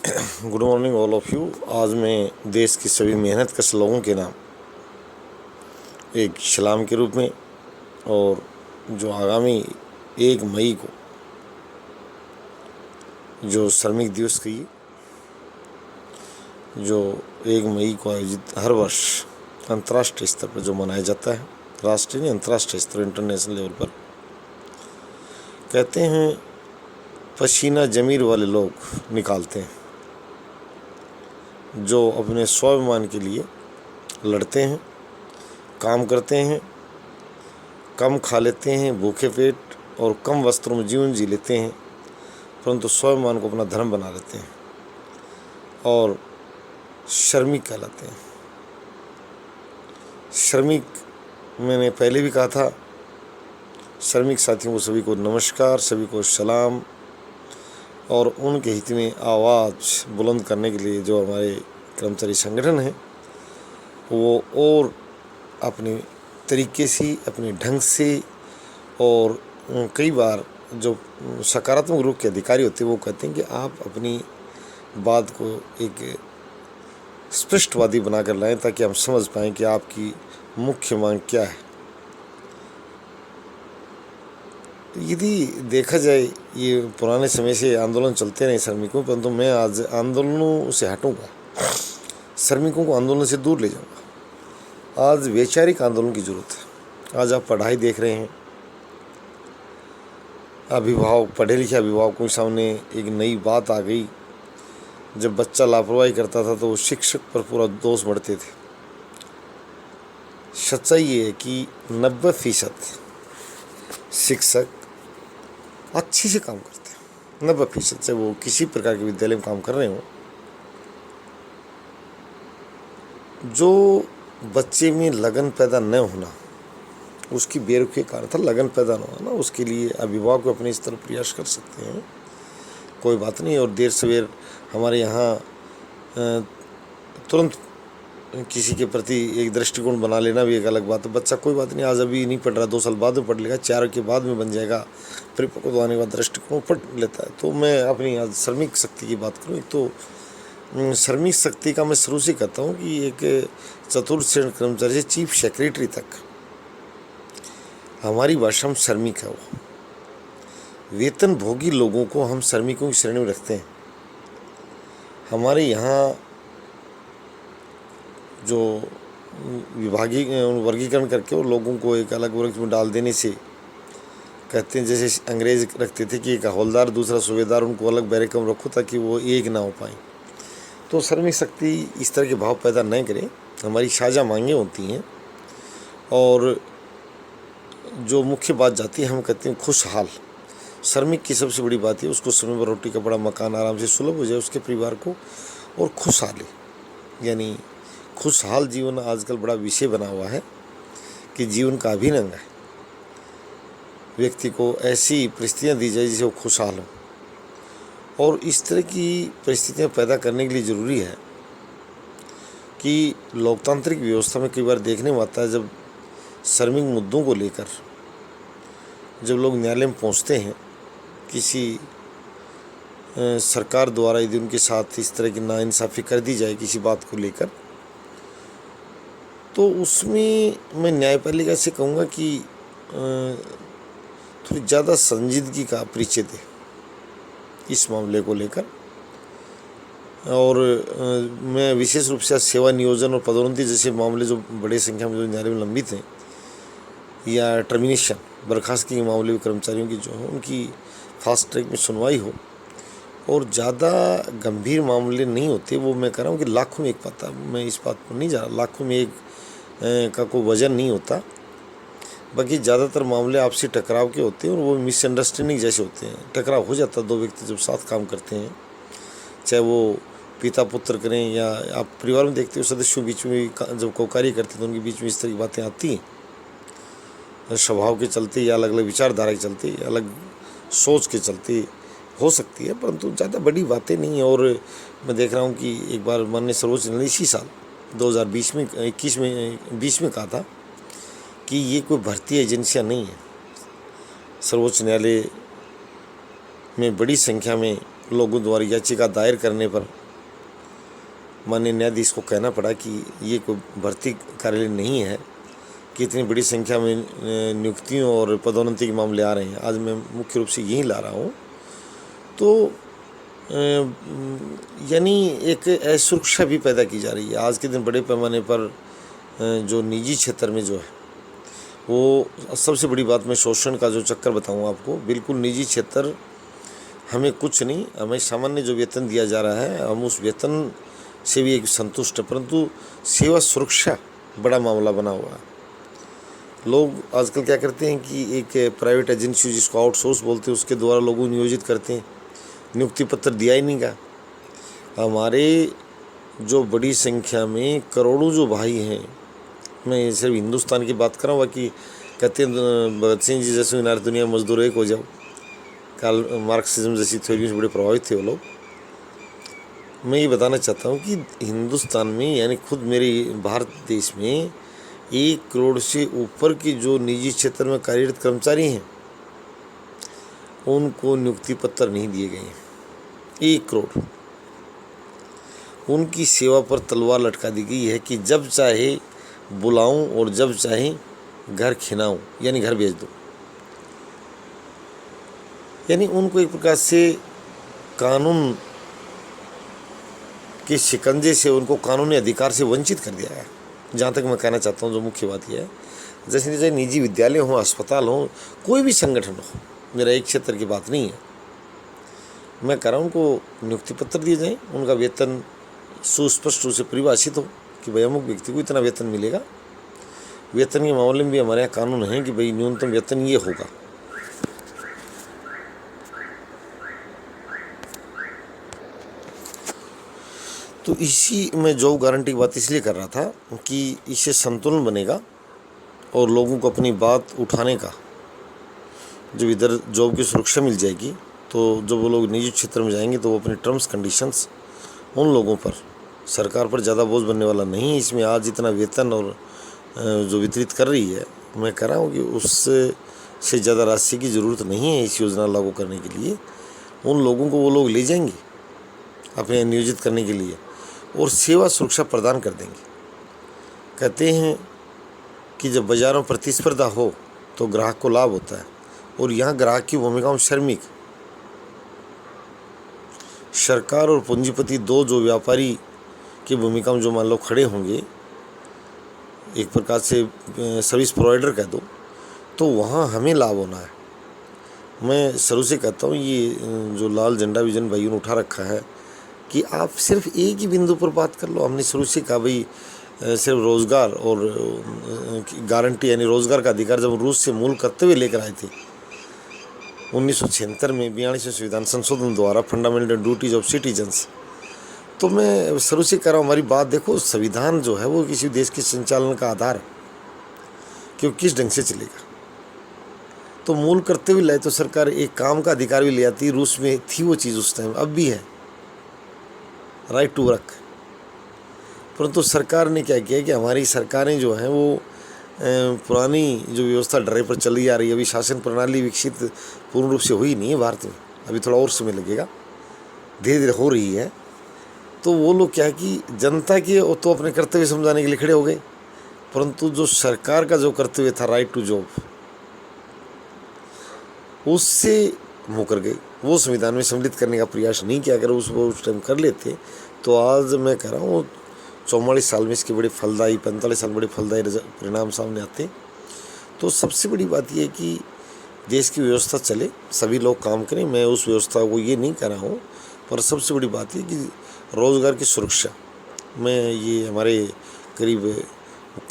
Good morning all of you. आज मैं देश की सभी मेहनत कश लोगों के नाम एक सलाम के रूप में और जो आगामी 1 मई को जो श्रमिक दिवस की जो 1 मई को आयोजित हर वर्ष अंतर्राष्ट्रीय स्तर पर जो मनाया जाता है, राष्ट्रीय नहीं अंतर्राष्ट्रीय स्तर इंटरनेशनल लेवल पर, कहते हैं पसीना जमीर वाले लोग निकालते हैं जो अपने स्वाभिमान के लिए लड़ते हैं, काम करते हैं, कम खा लेते हैं भूखे पेट और कम वस्त्रों में जीवन जी लेते हैं, परंतु स्वाभिमान को अपना धर्म बना लेते हैं और श्रमिक कहलाते हैं। श्रमिक मैंने पहले भी कहा था, श्रमिक साथियों को सभी को नमस्कार, सभी को सलाम। और उनके हित में आवाज़ बुलंद करने के लिए जो हमारे कर्मचारी संगठन हैं वो और अपने तरीके से, अपने ढंग से, और कई बार जो सकारात्मक रूप के अधिकारी होते हैं वो कहते हैं कि आप अपनी बात को एक स्पष्टवादी बनाकर लाएं ताकि हम समझ पाएँ कि आपकी मुख्य मांग क्या है। यदि देखा जाए ये पुराने समय से आंदोलन चलते रहे श्रमिकों, परंतु मैं आज आंदोलनों से हटूंगा, श्रमिकों को आंदोलन से दूर ले जाऊंगा। आज वैचारिक आंदोलन की ज़रूरत है। आज आप पढ़ाई देख रहे हैं, अभिभावक, पढ़े लिखे अभिभावकों के सामने एक नई बात आ गई। जब बच्चा लापरवाही करता था तो वो शिक्षक पर पूरा दोष बढ़ते थे। सच्चाई ये है कि 90% शिक्षक अच्छे से काम करते हैं। 90% से वो किसी प्रकार के विद्यालय में काम कर रहे हों, जो बच्चे में लगन पैदा न होना उसकी बेरुखी कारण था। लगन पैदा न होना, उसके लिए अभिभावक अपने स्तर पर प्रयास कर सकते हैं, कोई बात नहीं। और देर सवेर हमारे यहाँ तुरंत किसी के प्रति एक दृष्टिकोण बना लेना भी एक अलग बात है। बच्चा कोई बात नहीं, आज अभी नहीं पढ़ रहा, 2 साल बाद में पढ़ लेगा, 4 के बाद में बन जाएगा, परिपक्व आने के बाद दृष्टिकोण पढ़ लेता है। तो मैं अपनी आज श्रमिक शक्ति की बात करूँ, तो श्रमिक शक्ति का मैं शुरू से कहता हूँ कि एक चतुर्थ श्रेणी कर्मचारी से चीफ सेक्रेटरी तक हमारी भाषा में श्रमिक है। वो वेतन भोगी लोगों को हम श्रमिकों की श्रेणी में रखते हैं। हमारे यहाँ जो विभागीय वर्गीकरण करके और लोगों को एक अलग वर्ग में डाल देने से, कहते हैं जैसे अंग्रेज रखते थे कि एक हवलदार दूसरा सूबेदार, उनको अलग बैरक में रखो ताकि वो एक ना हो पाए। तो श्रमिक शक्ति इस तरह के भाव पैदा न करे। हमारी साझा मांगें होती हैं और जो मुख्य बात जाती है, हम कहते हैं खुशहाल। श्रमिक की सबसे बड़ी बात है उसको समय पर रोटी कपड़ा मकान आराम से सुलभ हो जाए उसके परिवार को, और खुशहाली यानी खुशहाल जीवन आजकल बड़ा विषय बना हुआ है कि जीवन का अभिन्न है। व्यक्ति को ऐसी परिस्थितियाँ दी जाए जिससे वो खुशहाल हो, और इस तरह की परिस्थितियाँ पैदा करने के लिए ज़रूरी है कि लोकतांत्रिक व्यवस्था में कई बार देखने में आता है जब श्रमिक मुद्दों को लेकर जब लोग न्यायालय में पहुँचते हैं, किसी सरकार द्वारा यदि उनके साथ इस तरह की नाइंसाफ़ी कर दी जाए किसी बात को लेकर, तो उसमें मैं न्यायपालिका से कहूँगा कि थोड़ी ज़्यादा संजीदगी का परिचय दे इस मामले को लेकर। और मैं विशेष रूप से सेवा नियोजन और पदोन्नति जैसे मामले जो बड़े संख्या में जो न्यायालय में लंबित हैं, या टर्मिनेशन बर्खास्तगी के मामले में कर्मचारियों की जो है उनकी फास्ट ट्रैक में सुनवाई हो, और ज़्यादा गंभीर मामले नहीं होते। वो मैं कह रहा हूँ कि लाखों में एक पता, मैं इस बात पर नहीं जा रहा, लाखों में एक का कोई वजन नहीं होता। बाकी ज़्यादातर मामले आपसी टकराव के होते हैं और वो मिसअंडरस्टैंडिंग जैसे होते हैं। टकराव हो जाता है, 2 व्यक्ति जब साथ काम करते हैं, चाहे वो पिता पुत्र करें या आप परिवार में देखते हो सदस्यों बीच में जब कार्य करते हैं तो उनके बीच में इस तरह की बातें आती हैं, स्वभाव के चलते या अलग अलग विचारधारा के चलते, अलग सोच के चलते हो सकती है, परंतु ज़्यादा बड़ी बातें नहीं है। और मैं देख रहा हूँ कि एक बार माननीय सर्वोच्च न्यायालय इसी साल 2020 में 20 में कहा था कि ये कोई भर्ती एजेंसियाँ नहीं है। सर्वोच्च न्यायालय में बड़ी संख्या में लोगों द्वारा याचिका दायर करने पर माननीय न्यायाधीश को कहना पड़ा कि ये कोई भर्ती कार्यालय नहीं है कि इतनी बड़ी संख्या में नियुक्तियों और पदोन्नति के मामले आ रहे हैं। आज मैं मुख्य रूप से यही ला रहा हूँ। तो यानी एक असुरक्षा भी पैदा की जा रही है। आज के दिन बड़े पैमाने पर जो निजी क्षेत्र में जो है वो सबसे बड़ी बात, मैं शोषण का जो चक्कर बताऊँ आपको, बिल्कुल निजी क्षेत्र हमें कुछ नहीं, हमें सामान्य जो वेतन दिया जा रहा है हम उस वेतन से भी एक संतुष्ट है, परंतु सेवा सुरक्षा बड़ा मामला बना हुआ है। लोग आजकल क्या करते हैं कि एक प्राइवेट एजेंसी जिसको आउटसोर्स बोलते हैं उसके द्वारा लोगों को नियोजित करते हैं, नियुक्ति पत्र दिया ही नहीं का। हमारे जो बड़ी संख्या में करोड़ों जो भाई हैं, मैं सिर्फ हिंदुस्तान की बात कर रहा हूँ, बाकी कहते हैं भगत सिंह जी जैसे नारी दुनिया मजदूर एक हो जाओ, काल मार्क्सिज्म जैसी थ्योरी से बड़े प्रभावित थे वो लोग। मैं ये बताना चाहता हूँ कि हिंदुस्तान में यानी खुद मेरे भारत देश में 1 करोड़ से ऊपर के जो निजी क्षेत्र में कार्यरत कर्मचारी हैं उनको नियुक्ति पत्र नहीं दिए गए हैं। 1 करोड़। उनकी सेवा पर तलवार लटका दी गई है कि जब चाहे बुलाऊं और जब चाहे घर खिनाऊं, यानी घर भेज दो। यानी उनको एक प्रकार से कानून के शिकंजे से, उनको कानूनी अधिकार से वंचित कर दिया है। जहाँ तक मैं कहना चाहता हूँ जो मुख्य बात यह है, जैसे जैसे निजी विद्यालय हों, अस्पताल हों, कोई भी संगठन हो, मेरा एक क्षेत्र की बात नहीं है, मैं कह रहा हूँ उनको नियुक्ति पत्र दिए जाएँ, उनका वेतन सुस्पष्ट रूप से परिभाषित हो कि भाई अमुक व्यक्ति को इतना वेतन मिलेगा। वेतन के मामले में भी हमारे यहाँ कानून है कि भाई न्यूनतम वेतन ये होगा। तो इसी में जॉब गारंटी की बात इसलिए कर रहा था कि इससे संतुलन बनेगा और लोगों को अपनी बात उठाने का, जब इधर जॉब की सुरक्षा मिल जाएगी तो जब वो लोग निजी क्षेत्र में जाएंगे तो वो अपने टर्म्स कंडीशंस उन लोगों पर, सरकार पर ज़्यादा बोझ बनने वाला नहीं है। इसमें आज जितना वेतन और जो वितरित कर रही है, मैं कह रहा हूँ कि उससे ज़्यादा राशि की ज़रूरत नहीं है इस योजना लागू करने के लिए। उन लोगों को वो लोग ले जाएंगे अपने नियोजित करने के लिए और सेवा सुरक्षा प्रदान कर देंगे। कहते हैं कि जब बाज़ारों में प्रतिस्पर्धा हो तो ग्राहक को लाभ होता है, और यहाँ ग्राहक की भूमिका में श्रमिक, सरकार और पूंजीपति, दो जो व्यापारी की भूमिका में जो मान लो खड़े होंगे, एक प्रकार से सर्विस प्रोवाइडर कह दो, तो वहाँ हमें लाभ होना है। मैं शुरू से कहता हूँ ये जो लाल झंडा विजन भाइयों ने उठा रखा है कि आप सिर्फ एक ही बिंदु पर बात कर लो। हमने शुरू से कहा भाई सिर्फ रोज़गार और गारंटी यानी रोज़गार का अधिकार जब रूस से मूल करते हुए लेकर आए थे 1976 में 42वें संविधान संशोधन द्वारा, फंडामेंटल ड्यूटीज ऑफ सिटीजन्स। तो मैं शुरू से कह रहा हूँ हमारी बात देखो, संविधान जो है वो किसी देश के संचालन का आधार है कि वो किस ढंग से चलेगा। तो मूल करते हुए लाए तो सरकार एक काम का अधिकार भी ले आती है। रूस में थी वो चीज़ उस टाइम, अब भी है, राइट टू वर्क। परंतु सरकार ने क्या किया कि हमारी सरकारें जो हैं वो पुरानी जो व्यवस्था डरे पर चली आ रही है। अभी शासन प्रणाली विकसित पूर्ण रूप से हुई नहीं है भारत में, अभी थोड़ा और समय लगेगा, धीरे धीरे हो रही है। तो वो लोग क्या है कि जनता के तो अपने कर्तव्य समझाने के लिए खड़े हो गए, परंतु जो सरकार का जो कर्तव्य था राइट टू जॉब, उससे मुकर गए। वो संविधान में सम्मिलित करने का प्रयास नहीं किया। अगर उस टाइम कर लेते तो आज मैं कह रहा हूँ 44 साल में इसके बड़े फलदायी, 45 साल बड़े फलदायी परिणाम सामने आते। तो सबसे बड़ी बात यह है कि देश की व्यवस्था चले, सभी लोग काम करें। मैं उस व्यवस्था को ये नहीं कह रहा हूँ, पर सबसे बड़ी बात यह कि रोज़गार की सुरक्षा में ये हमारे करीब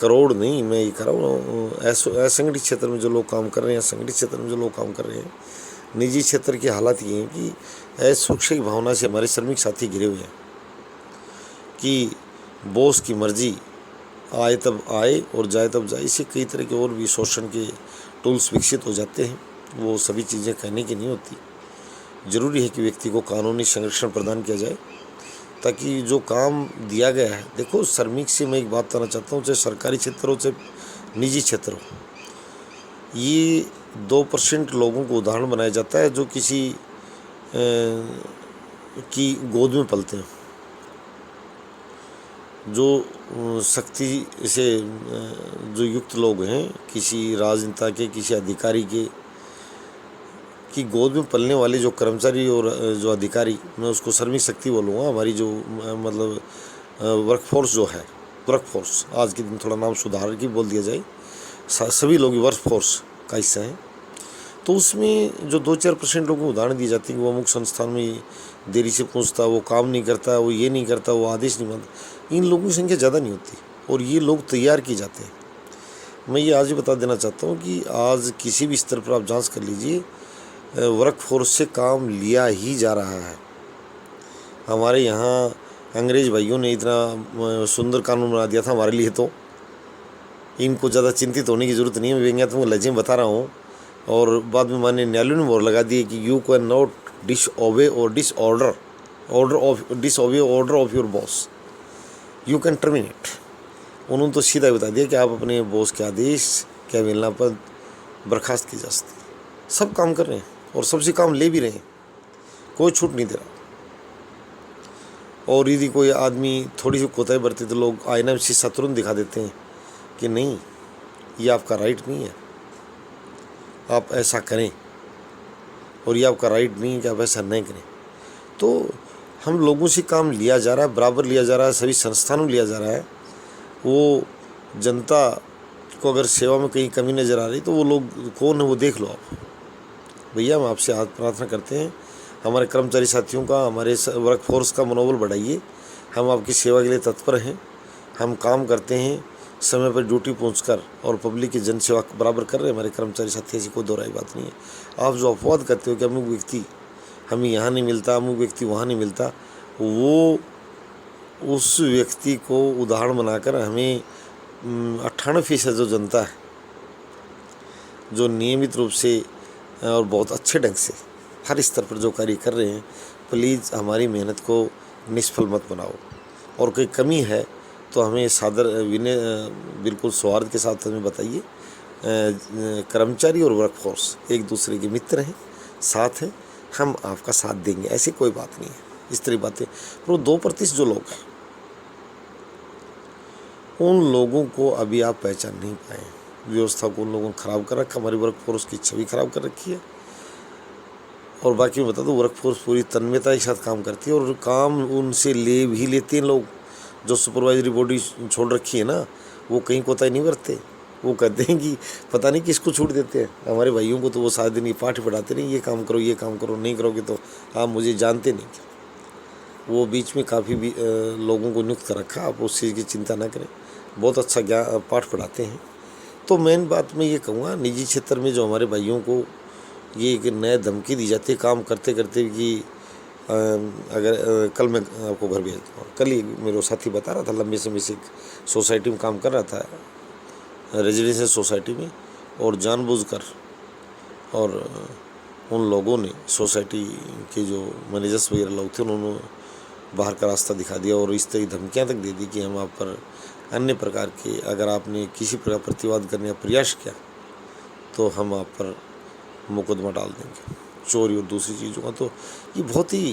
करोड़ नहीं, मैं ये कह रहा हूँ असंगठित क्षेत्र में जो लोग काम कर रहे हैं, संगठित क्षेत्र में जो लोग काम कर रहे हैं, निजी क्षेत्र की हालत ये है कि असुरक्षा की भावना से हमारे श्रमिक साथी घिरे हुए हैं कि बॉस की मर्जी, आए तब आए और जाए तब जाए। इससे कई तरह के और भी शोषण के टूल्स विकसित हो जाते हैं। वो सभी चीज़ें कहने की नहीं होती। ज़रूरी है कि व्यक्ति को कानूनी संरक्षण प्रदान किया जाए ताकि जो काम दिया गया है, देखो श्रमिक से मैं एक बात कहना चाहता हूँ, चाहे सरकारी क्षेत्र हो चाहे निजी क्षेत्र हो, ये 2% लोगों को उदाहरण बनाया जाता है जो किसी की गोद में पलते हैं, जो शक्ति से जो युक्त लोग हैं, किसी राजनेता के, किसी अधिकारी के की गोद में पलने वाले जो कर्मचारी और जो अधिकारी, मैं उसको श्रमिक शक्ति बोलूँगा, हमारी जो मतलब वर्कफोर्स जो है, वर्कफोर्स आज के दिन थोड़ा नाम सुधार की बोल दिया जाए, सभी लोग वर्कफोर्स का हिस्सा हैं। तो उसमें जो 2-4% लोगों को उदाहरण दिए जाते हैं कि वो अमुक संस्थान में देरी से पहुंचता, वो काम नहीं करता, वो ये नहीं करता, वो आदेश नहीं मानता, इन लोगों की संख्या ज़्यादा नहीं होती और ये लोग तैयार किए जाते हैं। मैं ये आज भी बता देना चाहता हूँ कि आज किसी भी स्तर पर आप जांच कर लीजिए, वर्कफोर्स से काम लिया ही जा रहा है। हमारे यहाँ अंग्रेज़ भाइयों ने इतना सुंदर कानून बना दिया था हमारे लिए, तो इनको ज़्यादा चिंतित होने की ज़रूरत नहीं है। मैं तुमको लज्जे बता रहा हूँ, और बाद में माननीय न्यायालय ने मोहर लगा दी कि यू कैन नॉट डिसओबे और disorder order of your boss, you can terminate. उन्होंने तो सीधा बता दिया कि आप अपने बॉस के आदेश के अवहेलना पर बर्खास्त की जा सकती। सब काम कर रहे हैं और सबसे काम ले भी रहे हैं, कोई छूट नहीं दे रहा। और यदि कोई आदमी थोड़ी सी कोताही बरते तो लोग आईना में शीशा तुरंत दिखा देते हैं कि नहीं, ये आपका राइट नहीं है, आप ऐसा करें, और ये आपका राइट नहीं है कि आप ऐसा नहीं करें। तो हम लोगों से काम लिया जा रहा है, बराबर लिया जा रहा है, सभी संस्थानों में लिया जा रहा है। वो जनता को अगर सेवा में कहीं कमी नज़र आ रही तो वो लोग कौन है वो देख लो आप। भैया हम आपसे हाथ प्रार्थना करते हैं, हमारे कर्मचारी साथियों का, हमारे वर्कफोर्स का मनोबल बढ़ाइए। हम आपकी सेवा के लिए तत्पर हैं, हम काम करते हैं समय पर ड्यूटी पहुंचकर और पब्लिक की जन सेवा बराबर कर रहे हैं हमारे कर्मचारी साथी, ऐसी कोई दोहराई बात नहीं है। आप जो अपवाद करते हो कि अमुक व्यक्ति हमें यहाँ नहीं मिलता, अमुक व्यक्ति वहाँ नहीं मिलता, वो उस व्यक्ति को उदाहरण बनाकर हमें 98% जो जनता है, जो नियमित रूप से और बहुत अच्छे ढंग से हर स्तर पर जो कार्य कर रहे हैं, प्लीज़ हमारी मेहनत को निष्फल मत बनाओ। और कोई कमी है तो हमें सादर विनय बिल्कुल सौहार्द के साथ हमें बताइए। कर्मचारी और वर्कफोर्स एक दूसरे के मित्र हैं, साथ हैं, हम आपका साथ देंगे, ऐसी कोई बात नहीं है। इस तरह बातें, पर वो 2% जो लोग हैं, उन लोगों को अभी आप पहचान नहीं पाए। व्यवस्था को उन लोगों ने ख़राब कर रखा, हमारी वर्कफोर्स की छवि ख़राब कर रखी है। और बाकी मैं बता दूँ, वर्कफोर्स पूरी तन्मयता के साथ काम करती है और काम उनसे ले भी लेते हैं लोग। जो सुपरवाइजरी बॉडी छोड़ रखी है ना, वो कहीं कोताही नहीं बरतते। वो कहते हैं कि पता नहीं किसको छूट देते हैं। हमारे भाइयों को तो वो सारा दिन ये पाठ पढ़ाते नहीं, ये काम करो, ये काम करो, नहीं करोगे तो आप मुझे जानते नहीं। वो बीच में काफ़ी भी लोगों को नियुक्त कर रखा, आप उस चीज़ की चिंता ना करें, बहुत अच्छा पाठ पढ़ाते हैं। तो मेन बात मैं ये कहूँगा, निजी क्षेत्र में जो हमारे भाइयों को ये एक नया धमकी दी जाती है काम करते करते कि अगर कल मैं आपको घर भेज दूँगा। कल ही मेरे साथी बता रहा था, लंबे समय से सोसाइटी में काम कर रहा था, रेजिडेंशियल सोसाइटी में, और जानबूझकर और उन लोगों ने, सोसाइटी के जो मैनेजर्स वगैरह लोग थे, उन्होंने बाहर का रास्ता दिखा दिया और इस तरह धमकियाँ तक दे दी कि हम आप पर अन्य प्रकार के, अगर आपने किसी प्रकार प्रतिवाद करने का प्रयास किया तो हम आप पर मुकदमा डाल देंगे, चोरी और दूसरी चीज़ों का। तो ये बहुत ही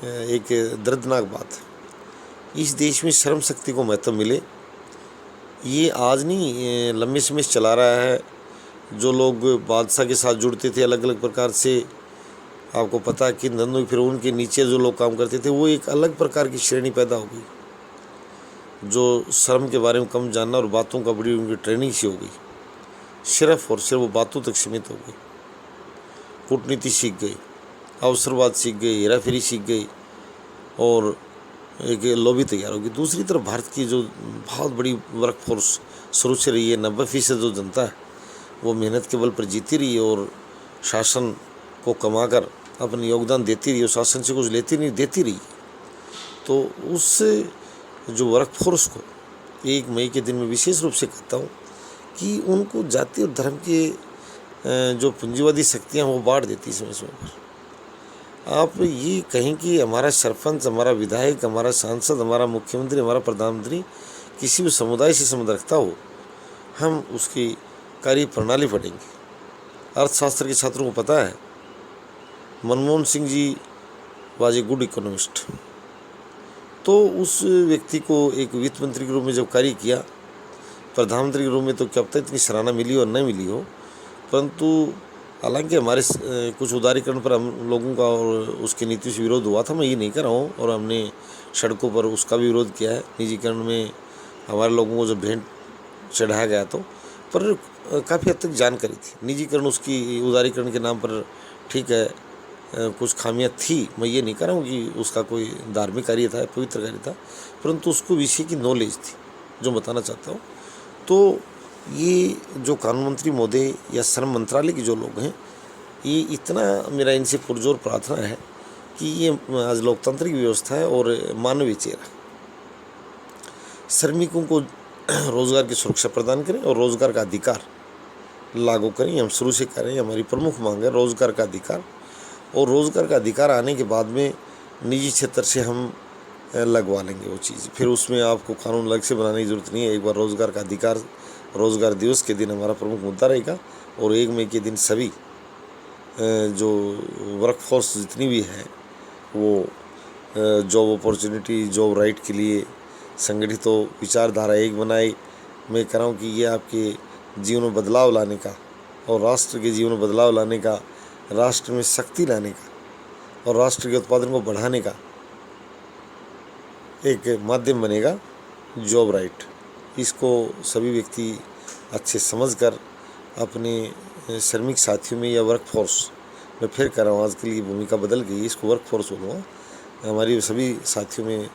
एक दर्दनाक बात है। इस देश में श्रम शक्ति को महत्व मिले, ये आज नहीं लंबे समय से चला रहा है। जो लोग बादशाह के साथ जुड़ते थे अलग अलग प्रकार से, आपको पता है कि धंधों, फिर उनके नीचे जो लोग काम करते थे, वो एक अलग प्रकार की श्रेणी पैदा हो गई, जो श्रम के बारे में कम जानना और बातों का बड़ी उनकी ट्रेनिंग सी हो गई, सिर्फ और सिर्फ वो बातों तक सीमित हो गई। कूटनीति सीख गई, अवसरवाद सीख गई, हेराफेरी सीख गई और एक लॉबी तैयार होगी। दूसरी तरफ भारत की जो बहुत बड़ी वर्कफोर्स शुरू से रही है, 90% जो जनता है वो मेहनत के बल पर जीती रही है और शासन को कमाकर अपनी योगदान देती रही और शासन से कुछ लेती नहीं, देती रही। तो उस जो वर्कफोर्स को 1 मई के दिन में विशेष रूप से कहता हूँ कि उनको जाति और धर्म के जो पूंजीवादी शक्तियाँ वो बांट देती समय समय पर। आप ये कहें कि हमारा सरपंच, हमारा विधायक, हमारा सांसद, हमारा मुख्यमंत्री, हमारा प्रधानमंत्री किसी भी समुदाय से संबंध रखता हो, हम उसकी कार्य प्रणाली पढ़ेंगे। अर्थशास्त्र के छात्रों को पता है, Manmohan Singh ji was a good economist. तो उस व्यक्ति को एक वित्त मंत्री के रूप में जब कार्य किया, प्रधानमंत्री के रूप में, तो क्या पता इतनी सराहना मिली और नहीं मिली हो, परंतु हालांकि हमारे कुछ उदारीकरण पर हम लोगों का और उसकी नीति से विरोध हुआ था, मैं ये नहीं कर रहा हूँ, और हमने सड़कों पर उसका भी विरोध किया है। निजीकरण में हमारे लोगों को जब भेंट चढ़ाया गया तो, पर काफ़ी हद तक जानकारी थी। निजीकरण उसकी उदारीकरण के नाम पर ठीक है, कुछ खामियां थी, मैं ये नहीं कह रहा हूँ कि उसका कोई धार्मिक कार्य था, पवित्र कार्य था, परंतु उसको विषय की नॉलेज थी, जो बताना चाहता हूँ। तो ये जो कानून मंत्री महोदय या श्रम मंत्रालय के जो लोग हैं, ये इतना मेरा इनसे पुरजोर प्रार्थना है कि ये आज लोकतांत्रिक व्यवस्था है और मानवीय चेहरा, श्रमिकों को रोज़गार की सुरक्षा प्रदान करें और रोज़गार का अधिकार लागू करें। हम शुरू से करें, हमारी प्रमुख मांग है रोज़गार का अधिकार, और रोज़गार का अधिकार आने के बाद में निजी क्षेत्र से हम लगवा लेंगे वो चीज़, फिर उसमें आपको कानून अलग से बनाने की ज़रूरत नहीं है। एक बार रोज़गार का अधिकार, रोज़गार दिवस के दिन हमारा प्रमुख मुद्दा रहेगा, और 1 मई के दिन सभी जो वर्कफोर्स जितनी भी है वो जॉब अपॉर्चुनिटी, जॉब राइट के लिए संगठित हो, विचारधारा एक बनाए। मैं कह रहा हूँ कि ये आपके जीवन में बदलाव लाने का और राष्ट्र के जीवन में बदलाव लाने का, राष्ट्र में शक्ति लाने का और राष्ट्र के उत्पादन को बढ़ाने का एक माध्यम बनेगा जॉब राइट। इसको सभी व्यक्ति अच्छे समझकर अपने श्रमिक साथियों में या वर्कफोर्स, मैं फिर कह रहा हूँ आज के लिए भूमिका बदल गई, इसको वर्कफोर्स बोलूँगा, हमारी सभी साथियों में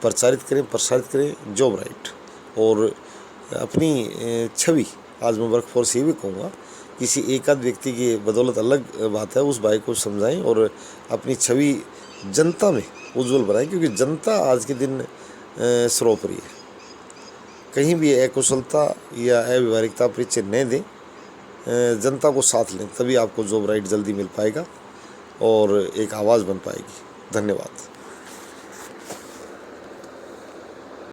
प्रसारित करें जॉब राइट। और अपनी छवि, आज मैं वर्कफोर्स ये भी कहूँगा, किसी एक आध व्यक्ति की बदौलत अलग बात है, उस भाई को समझाएं और अपनी छवि जनता में उज्जवल बनाएं, क्योंकि जनता आज के दिन सर्वोपरि है। कहीं भी अकुशलता या अव्यवहारिकता परिचय न दें, जनता को साथ लें, तभी आपको जॉब राइट जल्दी मिल पाएगा और एक आवाज़ बन पाएगी। धन्यवाद।